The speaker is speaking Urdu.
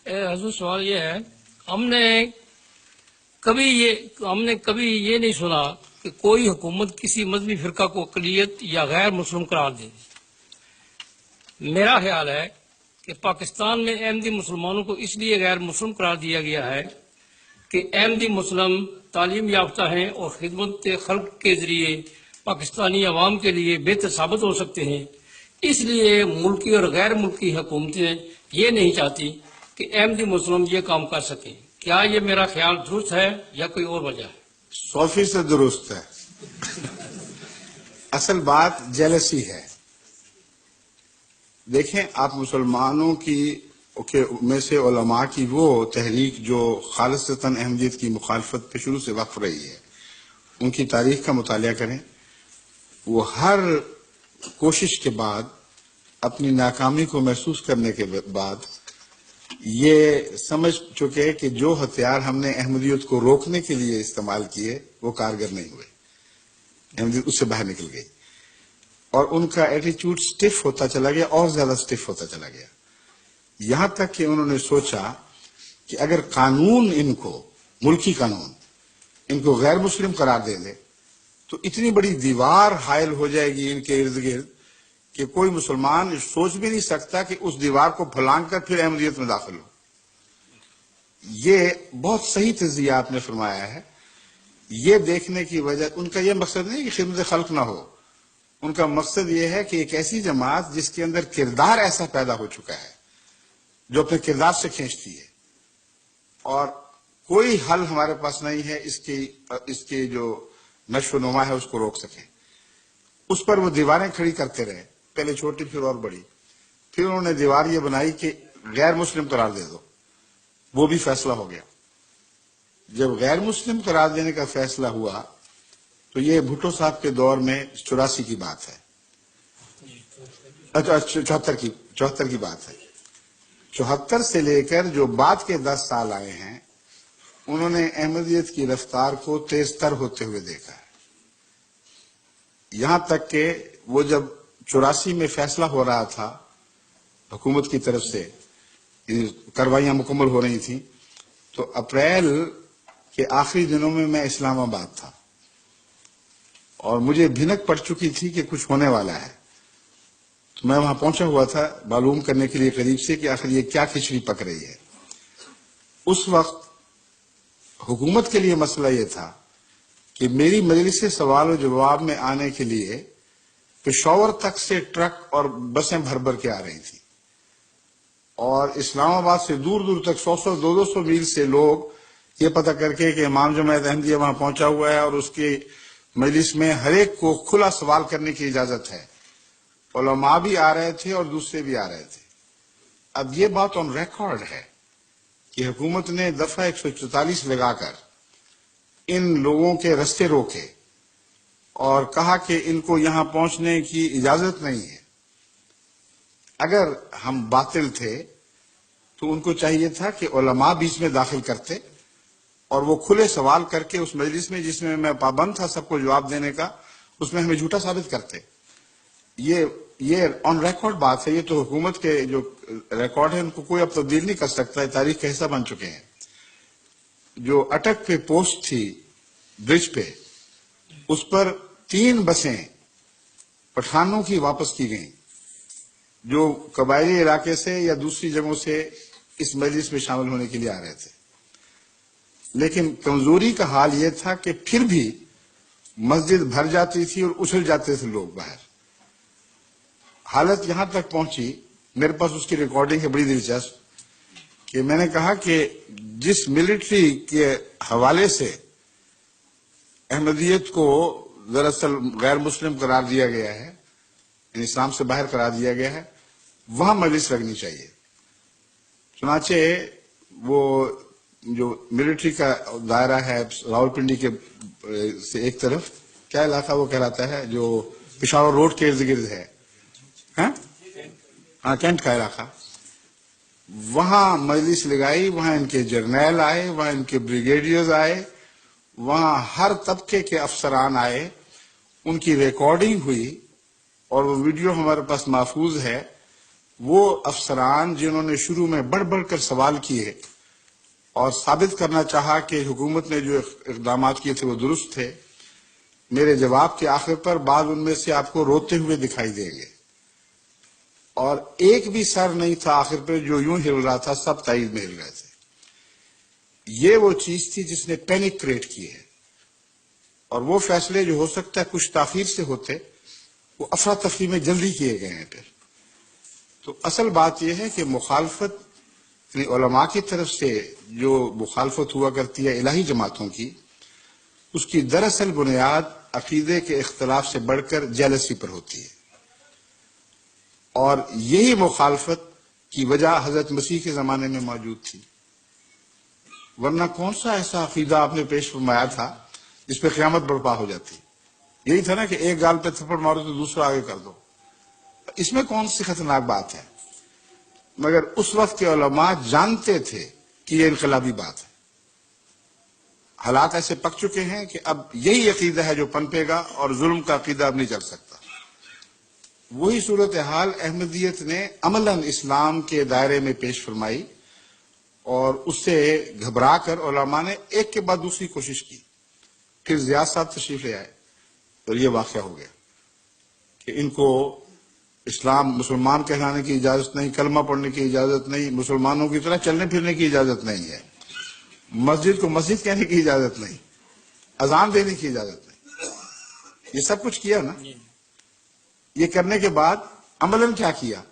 حضور سوال یہ ہے، ہم نے کبھی یہ نہیں سنا کہ کوئی حکومت کسی مذہبی فرقہ کو اقلیت یا غیر مسلم قرار دے۔ میرا خیال ہے کہ پاکستان میں احمدی مسلمانوں کو اس لیے غیر مسلم قرار دیا گیا ہے کہ احمدی مسلم تعلیم یافتہ ہیں اور خدمت خلق کے ذریعے پاکستانی عوام کے لیے بہتر ثابت ہو سکتے ہیں۔ اس لیے ملکی اور غیر ملکی حکومتیں یہ نہیں چاہتی کہ احمدی مسلم یہ کام کر سکیں۔ کیا یہ میرا خیال درست ہے یا کوئی اور وجہ ہے؟ 100% درست ہے۔ اصل بات جیلسی ہے۔ دیکھیں، آپ مسلمانوں میں سے علماء کی وہ تحریک جو خالصتاً احمدیت کی مخالفت پہ شروع سے وقف رہی ہے، ان کی تاریخ کا مطالعہ کریں۔ وہ ہر کوشش کے بعد، اپنی ناکامی کو محسوس کرنے کے بعد یہ سمجھ چکے کہ جو ہتھیار ہم نے احمدیت کو روکنے کے لیے استعمال کیے وہ کارگر نہیں ہوئے، احمدیت اس سے باہر نکل گئی، اور ان کا ایٹیچیوڈ سٹف ہوتا چلا گیا، اور زیادہ سٹف ہوتا چلا گیا، یہاں تک کہ انہوں نے سوچا کہ اگر قانون ان کو، ملکی قانون ان کو غیر مسلم قرار دے دے تو اتنی بڑی دیوار حائل ہو جائے گی ان کے ارد گرد کہ کوئی مسلمان سوچ بھی نہیں سکتا کہ اس دیوار کو پھلانگ کر پھر احمدیت میں داخل ہو۔ یہ بہت صحیح تجزیہ آپ نے فرمایا ہے۔ یہ دیکھنے کی وجہ، ان کا یہ مقصد نہیں کہ خدمت خلق نہ ہو، ان کا مقصد یہ ہے کہ ایک ایسی جماعت جس کے اندر کردار ایسا پیدا ہو چکا ہے جو اپنے کردار سے کھینچتی ہے، اور کوئی حل ہمارے پاس نہیں ہے اس کی جو نشو و نما ہے اس کو روک سکے، اس پر وہ دیواریں کھڑی کرتے رہے، پہلے چھوٹی پھر اور بڑی، پھر انہوں نے دیوار یہ بنائی کہ غیر مسلم قرار دے دو، وہ بھی فیصلہ ہو گیا۔ جب غیر مسلم قرار دینے کا فیصلہ ہوا تو یہ بھٹو صاحب کے دور میں 84 کی بات ہے، 74 کی بات ہے۔ 74 سے لے کر جو بعد کے 10 سال آئے ہیں، انہوں نے احمدیت کی رفتار کو تیز تر ہوتے ہوئے دیکھا ہے، یہاں تک کہ وہ جب 84 میں فیصلہ ہو رہا تھا حکومت کی طرف سے، کارروائیاں مکمل ہو رہی تھیں، تو اپریل کے آخری دنوں میں میں اسلام آباد تھا، اور مجھے بھنک پڑ چکی تھی کہ کچھ ہونے والا ہے، تو میں وہاں پہنچا ہوا تھا معلوم کرنے کے لیے قریب سے کہ آخر یہ کیا کھچڑی پک رہی ہے۔ اس وقت حکومت کے لیے مسئلہ یہ تھا کہ میری مجلس سوال و جواب میں آنے کے لیے پشاور تک سے ٹرک اور بسیں بھر بھر کے آ رہی تھی، اور اسلام آباد سے دور دور تک 100 200 میل سے لوگ یہ پتہ کر کے کہ امام جماعت احمدیہ وہاں پہنچا ہوا ہے اور اس کی مجلس میں ہر ایک کو کھلا سوال کرنے کی اجازت ہے، علماء بھی آ رہے تھے اور دوسرے بھی آ رہے تھے۔ اب یہ بات آن ریکارڈ ہے کہ حکومت نے دفعہ 144 لگا کر ان لوگوں کے رستے روکے اور کہا کہ ان کو یہاں پہنچنے کی اجازت نہیں ہے۔ اگر ہم باطل تھے تو ان کو چاہیے تھا کہ علماء بیچ میں داخل کرتے اور وہ کھلے سوال کر کے اس مجلس میں جس میں پابند تھا سب کو جواب دینے کا، اس میں ہمیں جھوٹا ثابت کرتے۔ یہ آن ریکارڈ بات ہے، یہ تو حکومت کے جو ریکارڈ ہے ان کو کوئی اب تبدیل نہیں کر سکتا ہے، تاریخ کا حصہ بن چکے ہیں۔ جو اٹک پہ پوسٹ تھی برج پہ، اس پر 3 بسیں پٹھانوں کی واپس کی گئیں جو قبائلی علاقے سے یا دوسری جگہوں سے اس مجلس میں شامل ہونے کے لیے آ رہے تھے، لیکن کمزوری کا حال یہ تھا کہ پھر بھی مسجد بھر جاتی تھی اور اچھل جاتے تھے لوگ باہر۔ حالت یہاں تک پہنچی، میرے پاس اس کی ریکارڈنگ ہے بڑی دلچسپ، کہ میں نے کہا کہ جس ملٹری کے حوالے سے احمدیت کو دراصل غیر مسلم قرار دیا گیا ہے، یعنی اسلام سے باہر قرار دیا گیا ہے، وہاں مجلس لگنی چاہیے۔ چنانچہ وہ جو ملٹری کا دائرہ ہے راولپنڈی کے سے ایک طرف، کیا علاقہ وہ کہلاتا ہے جو پشاور روڈ کے ارد گرد ہے، ہاں کینٹ کا علاقہ، وہاں مجلس لگائی، وہاں ان کے جرنیل آئے، وہاں ان کے بریگیڈیئرز آئے، وہاں ہر طبقے کے افسران آئے، ان کی ریکارڈنگ ہوئی، اور وہ ویڈیو ہمارے پاس محفوظ ہے وہ افسران جنہوں نے شروع میں بڑھ بڑھ کر سوال کیے اور ثابت کرنا چاہا کہ حکومت نے جو اقدامات کیے تھے وہ درست تھے، میرے جواب کے آخر پر بعض ان میں سے آپ کو روتے ہوئے دکھائی دیں گے، اور ایک بھی سر نہیں تھا آخر پہ جو یوں ہل رہا تھا، سب تائید میں ہل رہے تھے۔ یہ وہ چیز تھی جس نے پینک کریٹ کی ہے، اور وہ فیصلے جو ہو سکتا ہے کچھ تاخیر سے ہوتے، وہ افراتفری میں جلدی کیے گئے ہیں پھر۔ تو اصل بات یہ ہے کہ مخالفت یعنی علماء کی طرف سے جو مخالفت ہوا کرتی ہے الہی جماعتوں کی، اس کی دراصل بنیاد عقیدے کے اختلاف سے بڑھ کر جیلسی پر ہوتی ہے، اور یہی مخالفت کی وجہ حضرت مسیح کے زمانے میں موجود تھی، ورنہ کون سا ایسا عقیدہ آپ نے پیش فرمایا تھا جس پہ قیامت برپا ہو جاتی؟ یہی تھا نا کہ ایک گال پہ تھپڑ مارو تو دوسرا آگے کر دو، اس میں کون سی خطرناک بات ہے؟ مگر اس وقت کے علماء جانتے تھے کہ یہ انقلابی بات ہے، حالات ایسے پک چکے ہیں کہ اب یہی عقیدہ ہے جو پنپے گا، اور ظلم کا عقیدہ اب نہیں چل سکتا۔ وہی صورتحال احمدیت نے عملاً اسلام کے دائرے میں پیش فرمائی، اور اس سے گھبرا کر علماء نے ایک کے بعد دوسری کوشش کی۔ پھر زیاد صاحب تشریف لے آئے اور یہ واقعہ ہو گیا کہ ان کو اسلام مسلمان کہلانے کی اجازت نہیں، کلمہ پڑھنے کی اجازت نہیں، مسلمانوں کی طرح چلنے پھرنے کی اجازت نہیں ہے، مسجد کو مسجد کہنے کی اجازت نہیں، اذان دینے کی اجازت نہیں۔ یہ سب کچھ کیا نا۔ یہ کرنے کے بعد عملاً کیا کیا؟